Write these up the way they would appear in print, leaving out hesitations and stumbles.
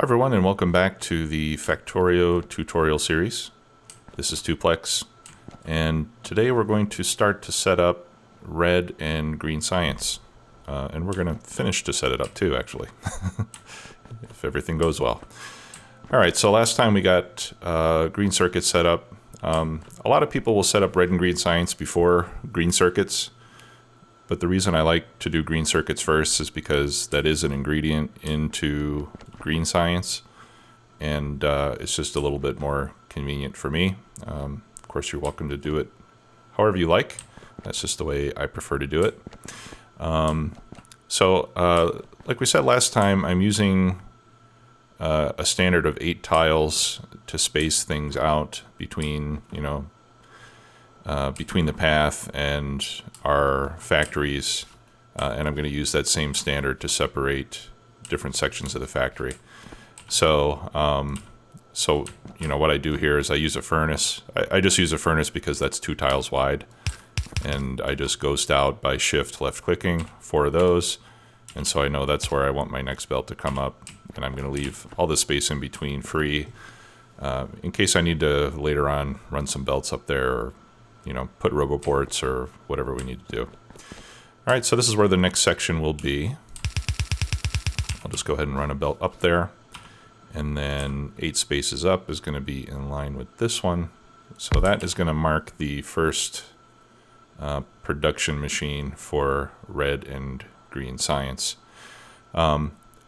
Hi everyone, and welcome back to the Factorio tutorial series. This is Tuplex, and today we're going to start to set up red and green science. And we're going to finish to set it up too, actually, if everything goes well. Alright, so last time we got green circuits set up. A lot of people will set up red and green science before green circuits. But the reason I like to do green circuits first is because that is an ingredient into green science, and it's just a little bit more convenient for me. Of course, you're welcome to do it however you like. That's just the way I prefer to do it. Like we said last time, I'm using a standard of 8 tiles to space things out between, between the path and our factories, and I'm going to use that same standard to separate different sections of the factory. So what I do here is I use a furnace. I just use a furnace because that's 2 tiles wide, and I just ghost out by shift left clicking 4 of those, and so I know that's where I want my next belt to come up, and I'm going to leave all the space in between free in case I need to later on run some belts up there, or put roboports or whatever we need to do. All right, so this is where the next section will be. I'll just go ahead and run a belt up there, and then 8 spaces up is going to be in line with this one. So that is going to mark the first production machine for red and green science.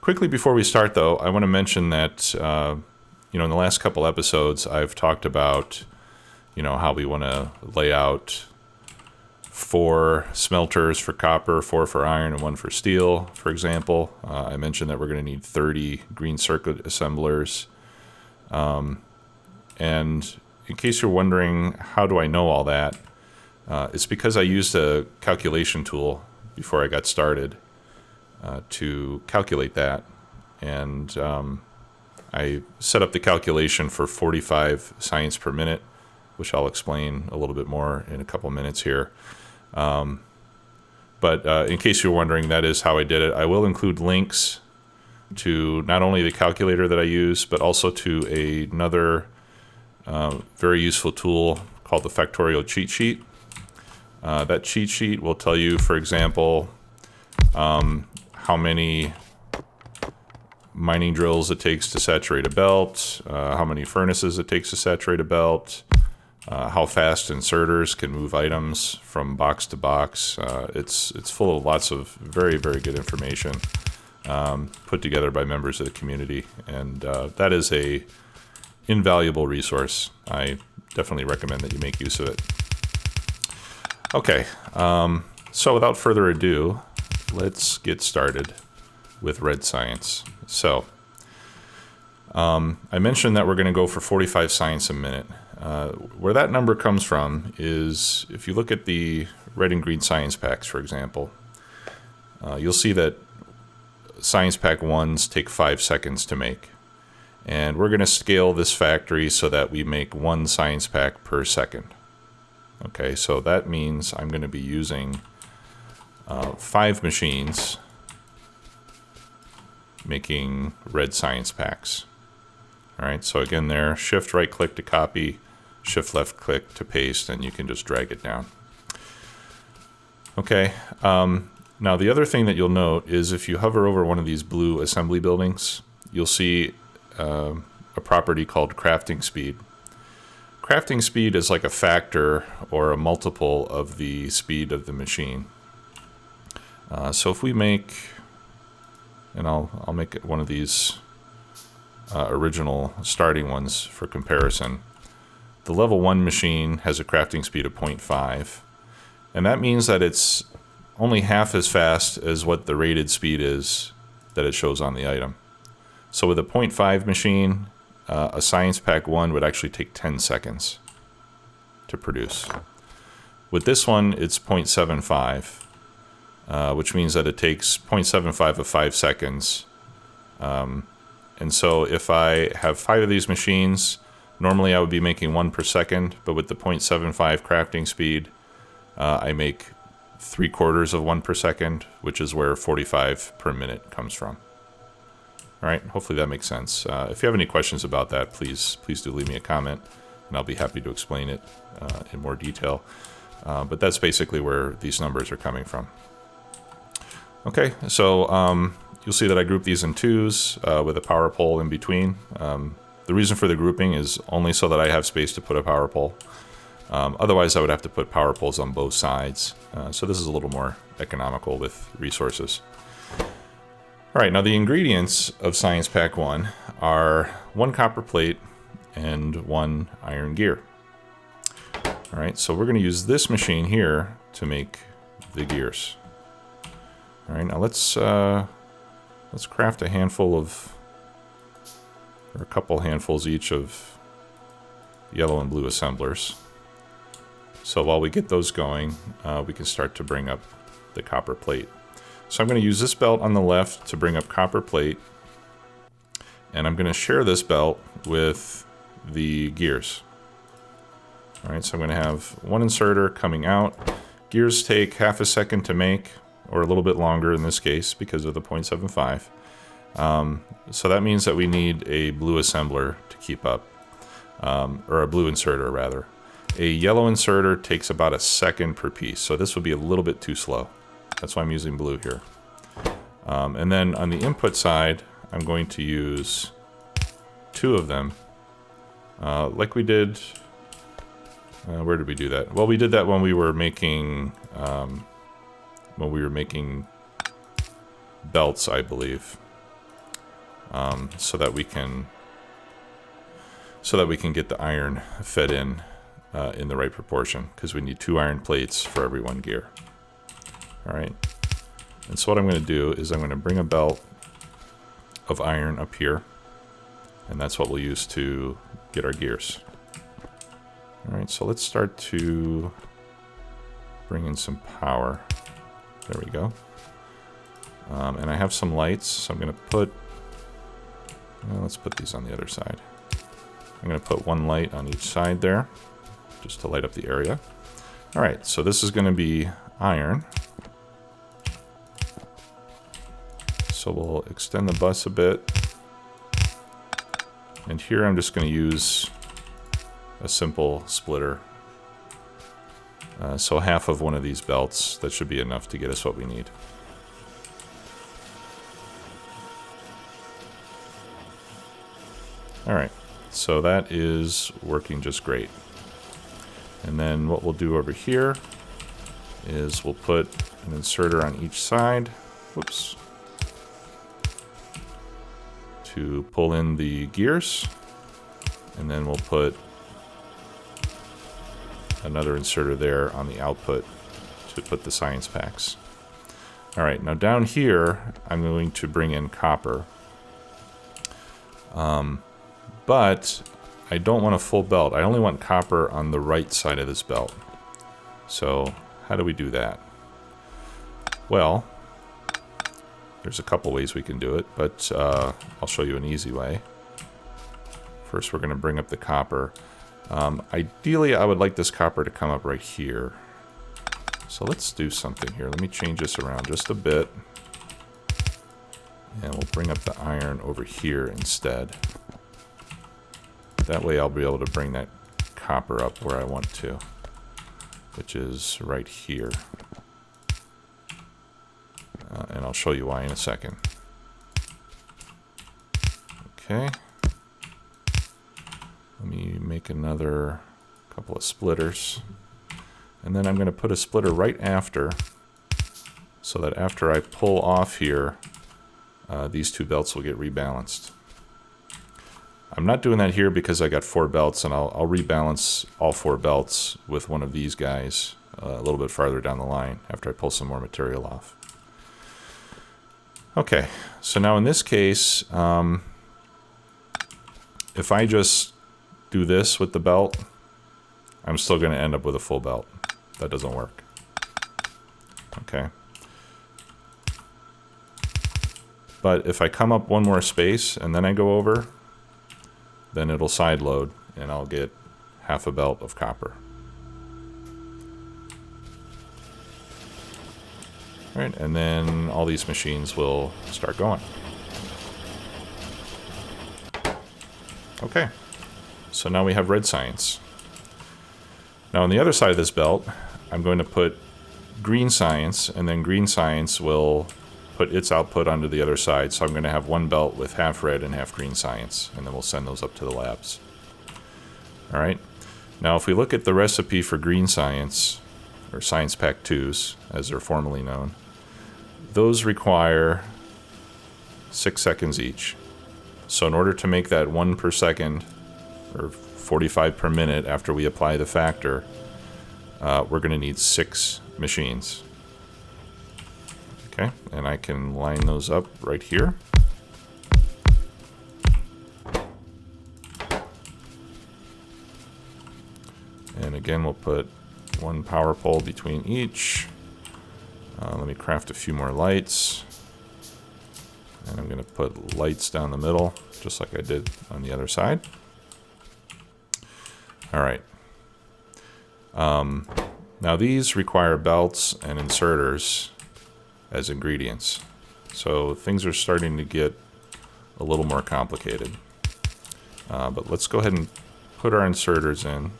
Quickly before we start, though, I want to mention that in the last couple episodes I've talked about how we want to lay out 4 smelters for copper, 4 for iron, and 1 for steel, for example. I mentioned that we're going to need 30 green circuit assemblers. And in case you're wondering, how do I know all that? It's because I used a calculation tool before I got started to calculate that. And I set up the calculation for 45 science per minute, which I'll explain a little bit more in a couple minutes here. But in case you're wondering, that is how I did it. I will include links to not only the calculator that I use, but also to another very useful tool called the Factorio cheat sheet. That cheat sheet will tell you, for example, how many mining drills it takes to saturate a belt, how many furnaces it takes to saturate a belt, how fast inserters can move items from box to box. It's full of lots of very, very good information put together by members of the community, and that is a invaluable resource. I definitely recommend that you make use of it. Okay, so without further ado, let's get started with red science. So I mentioned that we're going to go for 45 science a minute. Where that number comes from is, if you look at the red and green science packs, for example, you'll see that science pack 1s take 5 seconds to make. And we're going to scale this factory so that we make 1 science pack per second. Okay, so that means I'm going to be using 5 machines making red science packs. All right, so again there, shift right click to copy, shift left click to paste, and you can just drag it down. Okay, now the other thing that you'll note is if you hover over one of these blue assembly buildings, you'll see a property called crafting speed. Crafting speed is like a factor or a multiple of the speed of the machine. So if we make, and I'll make it one of these original starting ones for comparison. The level 1 machine has a crafting speed of 0.5, and that means that it's only half as fast as what the rated speed is that it shows on the item. So with a 0.5 machine, a science pack 1 would actually take 10 seconds to produce. With this one, it's 0.75, which means that it takes 0.75 of 5 seconds. And so if I have 5 of these machines, normally I would be making 1 per second, but with the 0.75 crafting speed, I make 3/4 of 1 per second, which is where 45 per minute comes from. All right, hopefully that makes sense. If you have any questions about that, please do leave me a comment, and I'll be happy to explain it in more detail. But that's basically where these numbers are coming from. Okay, so you'll see that I group these in twos with a power pole in between. The reason for the grouping is only so that I have space to put a power pole. Otherwise, I would have to put power poles on both sides. So this is a little more economical with resources. All right, now the ingredients of Science Pack 1 are 1 copper plate and 1 iron gear. All right, so we're going to use this machine here to make the gears. All right, now let's craft a handful of, or a couple handfuls each of yellow and blue assemblers. So while we get those going, we can start to bring up the copper plate. So I'm going to use this belt on the left to bring up copper plate, and I'm going to share this belt with the gears. All right, so I'm going to have 1 inserter coming out. Gears take half a second to make, or a little bit longer in this case because of the 0.75. So that means that we need a blue assembler to keep up, or a blue inserter rather. A yellow inserter takes about a second per piece, so this would be a little bit too slow. That's why I'm using blue here. And then on the input side, I'm going to use 2 of them, like we did. Where did we do that? Well, we did that when we were making belts, I believe, so that we can get the iron fed in the right proportion, because we need 2 iron plates for every 1 gear. All right, and so what I'm going to do is I'm going to bring a belt of iron up here, and that's what we'll use to get our gears. All right, so let's start to bring in some power. There we go. And I have some lights, so I'm going to put, well, let's put these on the other side. I'm going to put 1 light on each side there, just to light up the area. All right, so this is going to be iron. So we'll extend the bus a bit. And here I'm just going to use a simple splitter. So half of one of these belts, that should be enough to get us what we need. All right, so that is working just great. And then what we'll do over here is we'll put an inserter on each side, whoops, to pull in the gears, and then we'll put another inserter there on the output to put the science packs. All right, now down here, I'm going to bring in copper. But I don't want a full belt. I only want copper on the right side of this belt. So how do we do that? Well, there's a couple ways we can do it, but I'll show you an easy way. First, we're going to bring up the copper. Ideally, I would like this copper to come up right here. So let's do something here. Let me change this around just a bit. And we'll bring up the iron over here instead. That way I'll be able to bring that copper up where I want to, which is right here. And I'll show you why in a second. Okay. Let me make another couple of splitters. And then I'm going to put a splitter right after, so that after I pull off here, these 2 belts will get rebalanced. I'm not doing that here because I got 4 belts, and I'll rebalance all 4 belts with one of these guys a little bit farther down the line after I pull some more material off. Okay, so now in this case, if I just do this with the belt, I'm still going to end up with a full belt. That doesn't work. Okay. But if I come up 1 more space and then I go over, then it'll side load and I'll get half a belt of copper. All right, and then all these machines will start going. Okay, so now we have red science. Now on the other side of this belt, I'm going to put green science, and then green science will put its output onto the other side. So I'm going to have one belt with half red and half green science, and then we'll send those up to the labs. All right. Now if we look at the recipe for green science, or Science Pack 2s, as they're formally known, those require 6 seconds each. So in order to make that 1 per second, or 45 per minute after we apply the factor, we're going to need 6 machines. Okay, and I can line those up right here. And again, we'll put one power pole between each. Let me craft a few more lights. And I'm going to put lights down the middle, just like I did on the other side. All right. Now these require belts and inserters as ingredients. So things are starting to get a little more complicated. But let's go ahead and put our inserters in.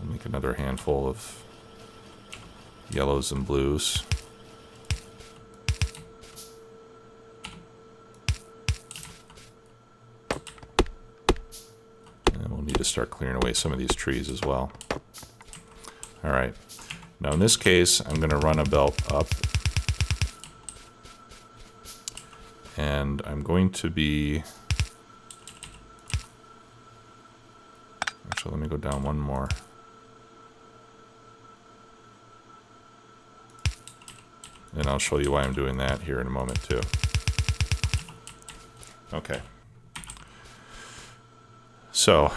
Make another handful of yellows and blues. And we'll need to start clearing away some of these trees as well. All right. Now in this case, I'm going to run a belt up. And I'm going to be... Actually, let me go down one more. And I'll show you why I'm doing that here in a moment too. Okay. So,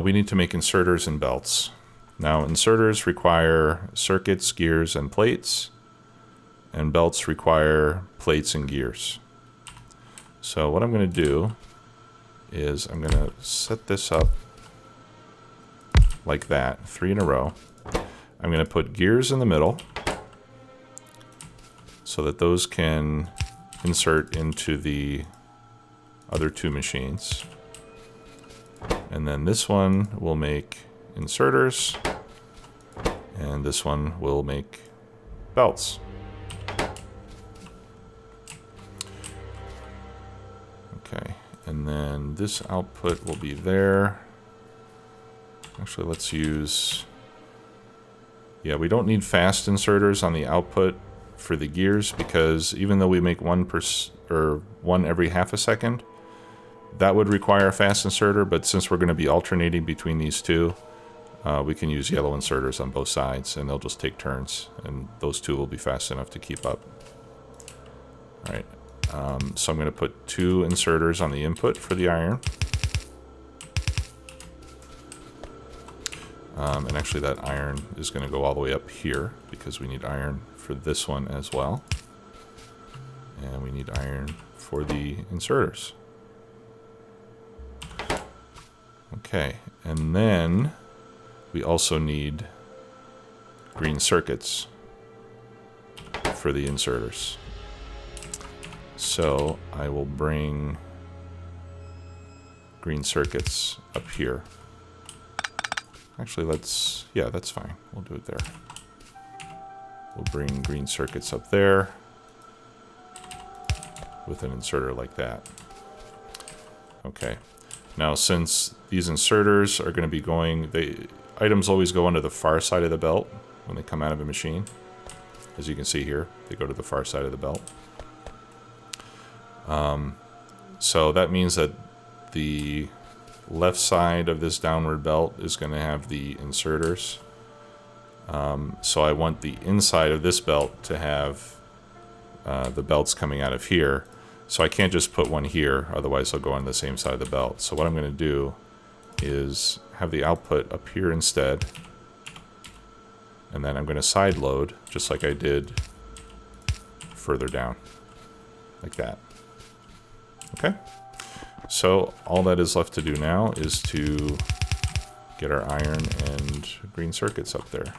we need to make inserters and belts. Now, inserters require circuits, gears, and plates. And belts require plates and gears. So what I'm going to do is I'm going to set this up like that, 3 in a row. I'm going to put gears in the middle, so that those can insert into the other 2 machines. And then this one will make inserters, and this one will make belts. Okay, and then this output will be there. Actually, let's use... Yeah, we don't need fast inserters on the output for the gears, because even though we make one every half a second, that would require a fast inserter. But since we're going to be alternating between these 2, we can use yellow inserters on both sides, and they'll just take turns, and those 2 will be fast enough to keep up. All right, so I'm going to put 2 inserters on the input for the iron. And actually that iron is going to go all the way up here, because we need iron for this one as well. And we need iron for the inserters. Okay, and then we also need green circuits for the inserters. So I will bring green circuits up here. Actually, that's fine. We'll do it there. We'll bring green circuits up there with an inserter like that. Okay. Now, since these inserters are going to be going, items always go onto the far side of the belt when they come out of a machine. As you can see here, they go to the far side of the belt. So that means that the left side of this downward belt is going to have the inserters. So I want the inside of this belt to have the belts coming out of here. So I can't just put one here, otherwise they'll go on the same side of the belt. So what I'm going to do is have the output up here instead. And then I'm going to side load, just like I did further down, like that. Okay? So all that is left to do now is to get our iron and green circuits up there.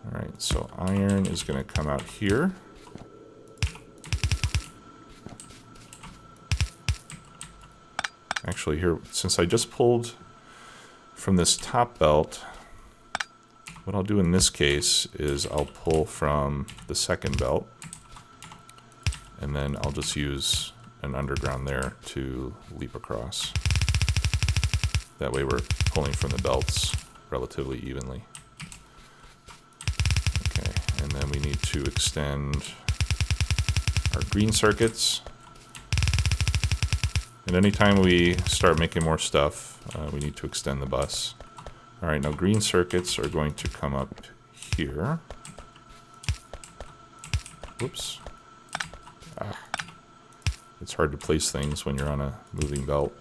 All right, so iron is going to come out here. Actually, here, since I just pulled from this top belt, what I'll do in this case is I'll pull from the second belt, and then I'll just use an underground there to leap across. That way we're pulling from the belts relatively evenly. Okay, and then we need to extend our green circuits. And anytime we start making more stuff, we need to extend the bus. All right, now green circuits are going to come up here. Whoops. It's hard to place things when you're on a moving belt.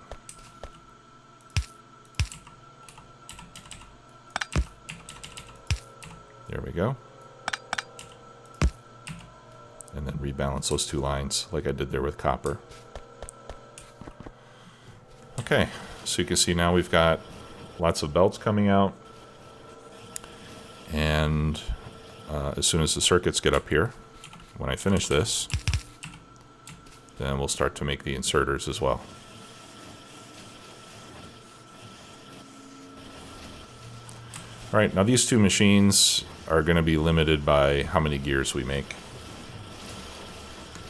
There we go. And then rebalance those two lines like I did there with copper. Okay, so you can see now we've got lots of belts coming out. And as soon as the circuits get up here, when I finish this, then we'll start to make the inserters as well. All right, now these two machines are going to be limited by how many gears we make.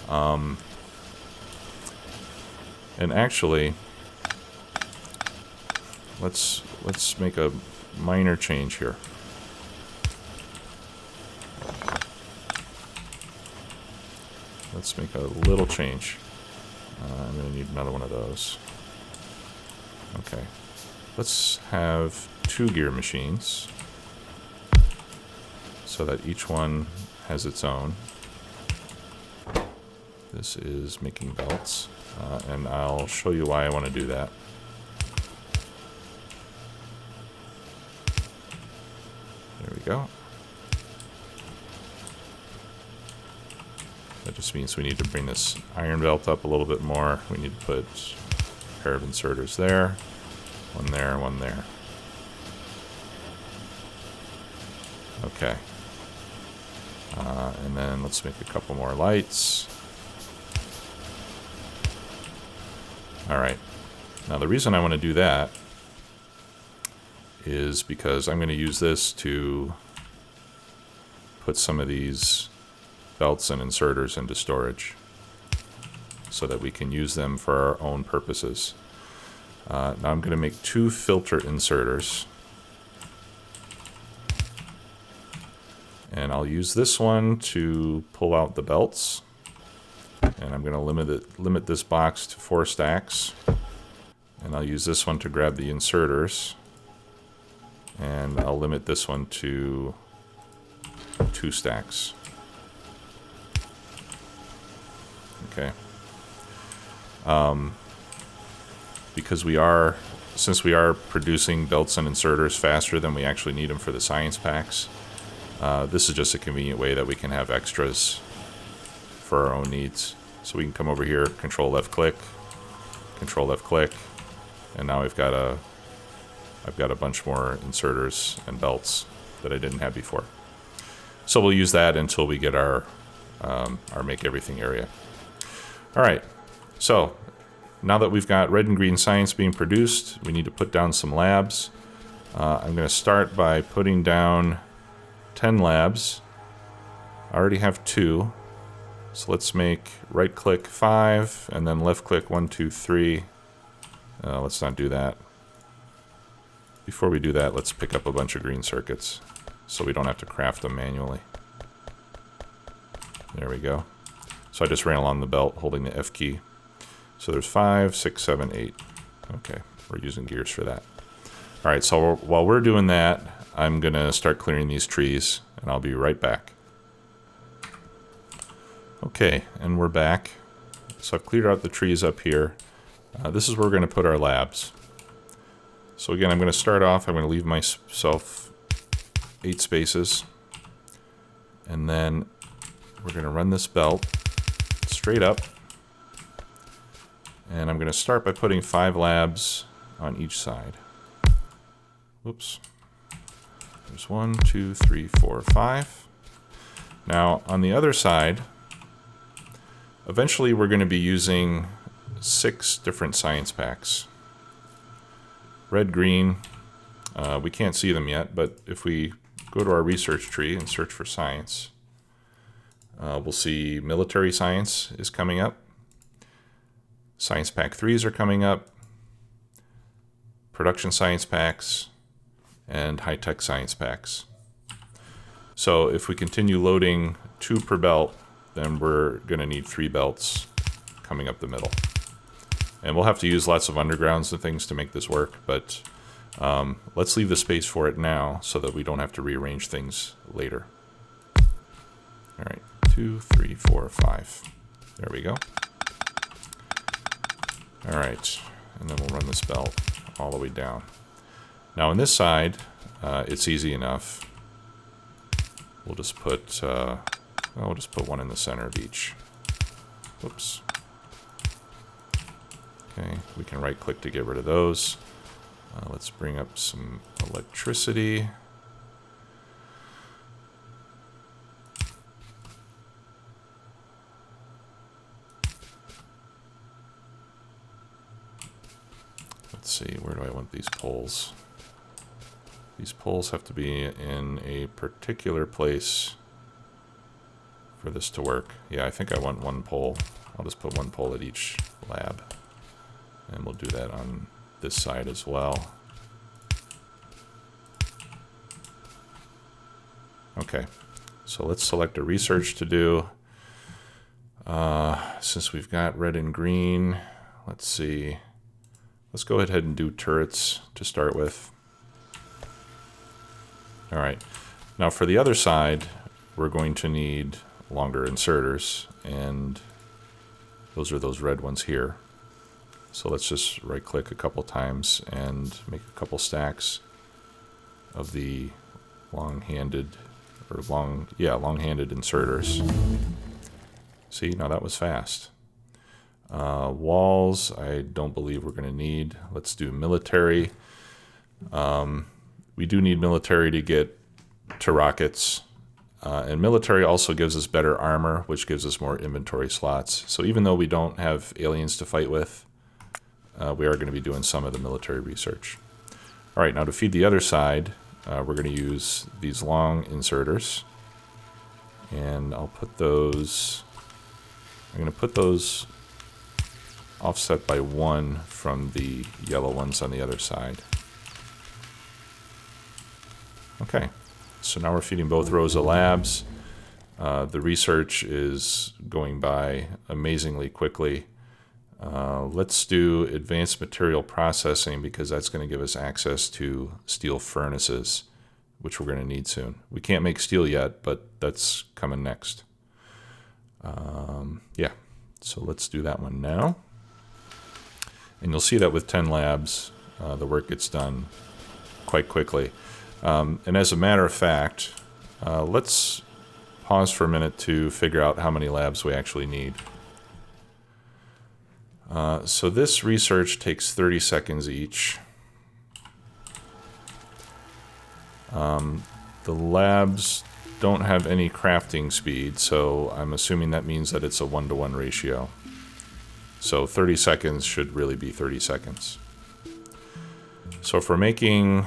And actually, let's make a minor change here. Let's make a little change. I'm going to need another one of those. Okay. Let's have 2 gear machines so that each one has its own. This is making belts, and I'll show you why I want to do that. There we go. That just means we need to bring this iron belt up a little bit more. We need to put a pair of inserters there, one there, one there. Okay. And then let's make a couple more lights. All right. Now the reason I want to do that is because I'm going to use this to put some of these belts and inserters into storage so that we can use them for our own purposes. Now I'm going to make 2 filter inserters. And I'll use this one to pull out the belts. And I'm going to limit this box to 4 stacks. And I'll use this one to grab the inserters. And I'll limit this one to 2 stacks. Okay. Because since we are producing belts and inserters faster than we actually need them for the science packs, this is just a convenient way that we can have extras for our own needs. So we can come over here, control left click, and now I've got a bunch more inserters and belts that I didn't have before. So we'll use that until we get our make everything area. All right, so now that we've got red and green science being produced, we need to put down some labs. I'm going to start by putting down 10 labs. I already have 2. So let's make right click 5 and then left click 1, 2, 3. Let's not do that. Before we do that, let's pick up a bunch of green circuits so we don't have to craft them manually. There we go. So I just ran along the belt holding the F key. So there's 5, 6, 7, 8. Okay, we're using gears for that. All right, so while we're doing that, I'm going to start clearing these trees, and I'll be right back. Okay, and we're back. So I've cleared out the trees up here. This is where we're going to put our labs. So again, I'm going to start off, I'm going to leave myself 8 spaces. And then we're going to run this belt straight up. And I'm going to start by putting 5 labs on each side. Whoops. There's 1, 2, 3, 4, 5. Now, on the other side, eventually we're going to be using 6 different science packs. red, green, we can't see them yet, but if we go to our research tree and search for science, we'll see military science is coming up. Science pack 3s are coming up. Production science packs and high-tech science packs. So if we continue loading 2 per belt, then we're going to need 3 belts coming up the middle. And we'll have to use lots of undergrounds and things to make this work, but let's leave the space for it now so that we don't have to rearrange things later. All right, 2, 3, 4, 5. There we go. All right, and then we'll run this belt all the way down. Now on this side, it's easy enough. We'll just put one in the center of each. Whoops. Okay, we can right click to get rid of those. Let's bring up some electricity. Let's see, where do I want these poles? These poles have to be in a particular place for this to work. Yeah, I think I want 1 pole. I'll just put 1 pole at each lab. And we'll do that on this side as well. Okay, so let's select a research to do. Since we've got red and green, let's see. Let's go ahead and do turrets to start with. All right, now for the other side, we're going to need longer inserters, and those are those red ones here. So let's just right click a couple times and make a couple stacks of the long-handed inserters. See, now that was fast. Walls, I don't believe we're going to need. Let's do military. We do need military to get to rockets. And military also gives us better armor, which gives us more inventory slots. So even though we don't have aliens to fight with, we are going to be doing some of the military research. All right, now to feed the other side, we're going to use these long inserters. And I'm going to put those offset by 1 from the yellow ones on the other side. Okay, so now we're feeding both rows of labs. The research is going by amazingly quickly. Let's do advanced material processing because that's going to give us access to steel furnaces, which we're going to need soon. We can't make steel yet, but that's coming next. Yeah, so let's do that one now. And you'll see that with 10 labs, the work gets done quite quickly. And as a matter of fact, let's pause for a minute to figure out how many labs we actually need. So this research takes 30 seconds each. The labs don't have any crafting speed, so I'm assuming that means that it's a 1-to-1 ratio. So 30 seconds should really be 30 seconds. So if we're making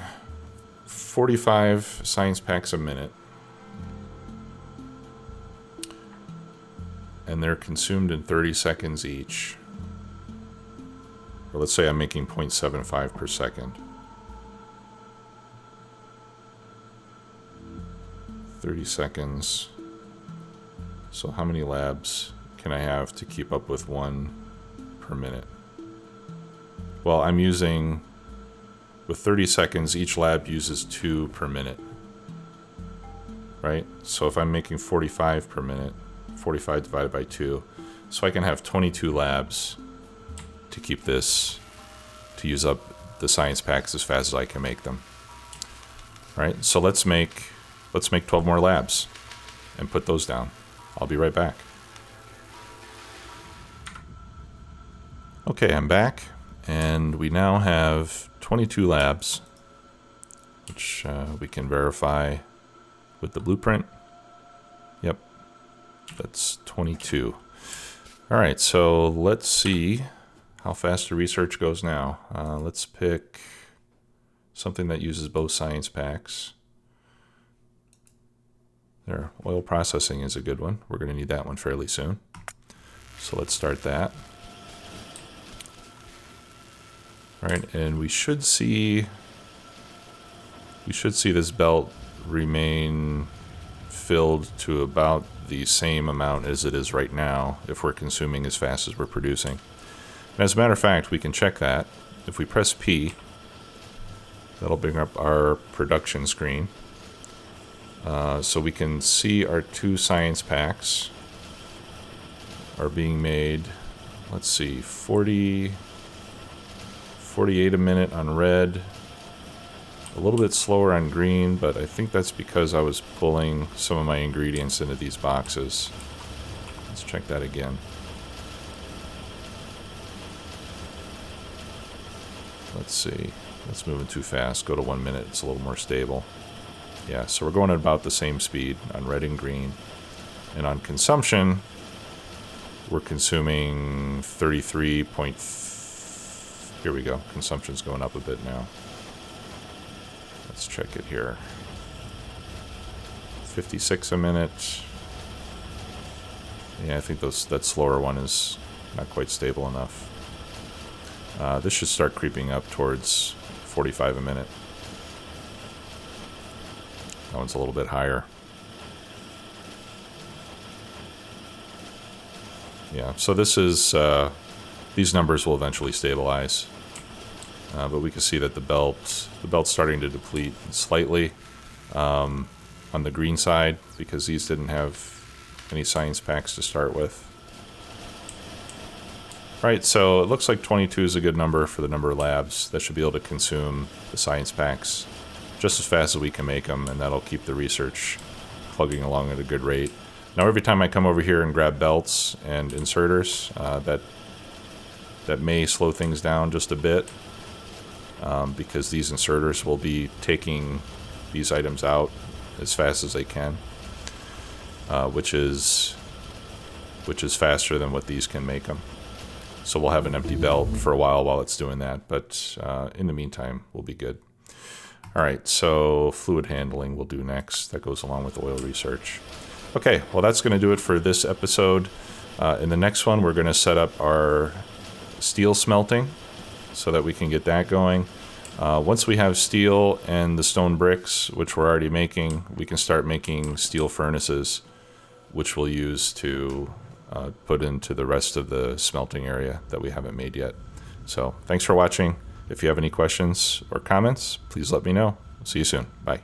45 science packs a minute, and they're consumed in 30 seconds each, or let's say I'm making 0.75 per second. 30 seconds. So how many labs can I have to keep up with 1 per minute? Well, I'm using, with 30 seconds, each lab uses 2 per minute, right? So if I'm making 45 per minute, 45 divided by 2, so I can have 22 labs to keep this, to use up the science packs as fast as I can make them. All right, so let's make 12 more labs and put those down. I'll be right back. Okay, I'm back, and we now have 22 labs, which we can verify with the blueprint. Yep, that's 22. All right, so let's see how fast the research goes now. Let's pick something that uses both science packs. There, oil processing is a good one. We're going to need that one fairly soon. So let's start that. All right, and we should see this belt remain filled to about the same amount as it is right now if we're consuming as fast as we're producing. And as a matter of fact, we can check that. If we press P, that'll bring up our production screen. So we can see our 2 science packs are being made. Let's see, 48 a minute on red, a little bit slower on green, but I think that's because I was pulling some of my ingredients into these boxes. Let's check that again. Let's see, that's moving too fast. Go to 1 minute, it's a little more stable. Yeah, so we're going at about the same speed on red and green. And on consumption, we're consuming 33 point... Here we go. Consumption's going up a bit now. Let's check it here. 56 a minute. Yeah, I think that slower one is not quite stable enough. This should start creeping up towards 45 a minute. That one's a little bit higher. Yeah, so this is, these numbers will eventually stabilize. But we can see that the belt's starting to deplete slightly on the green side because these didn't have any science packs to start with. Right, so it looks like 22 is a good number for the number of labs that should be able to consume the science packs just as fast as we can make them, and that'll keep the research plugging along at a good rate. Now every time I come over here and grab belts and inserters, that may slow things down just a bit because these inserters will be taking these items out as fast as they can, which is faster than what these can make them. So we'll have an empty belt for a while it's doing that, but in the meantime, we'll be good. All right, so fluid handling we'll do next. That goes along with oil research. Okay, well that's going to do it for this episode. In the next one, we're going to set up our steel smelting so that we can get that going. Once we have steel and the stone bricks, which we're already making, we can start making steel furnaces, which we'll use to put into the rest of the smelting area that we haven't made yet. So thanks for watching. If you have any questions or comments, please let me know. See you soon. Bye.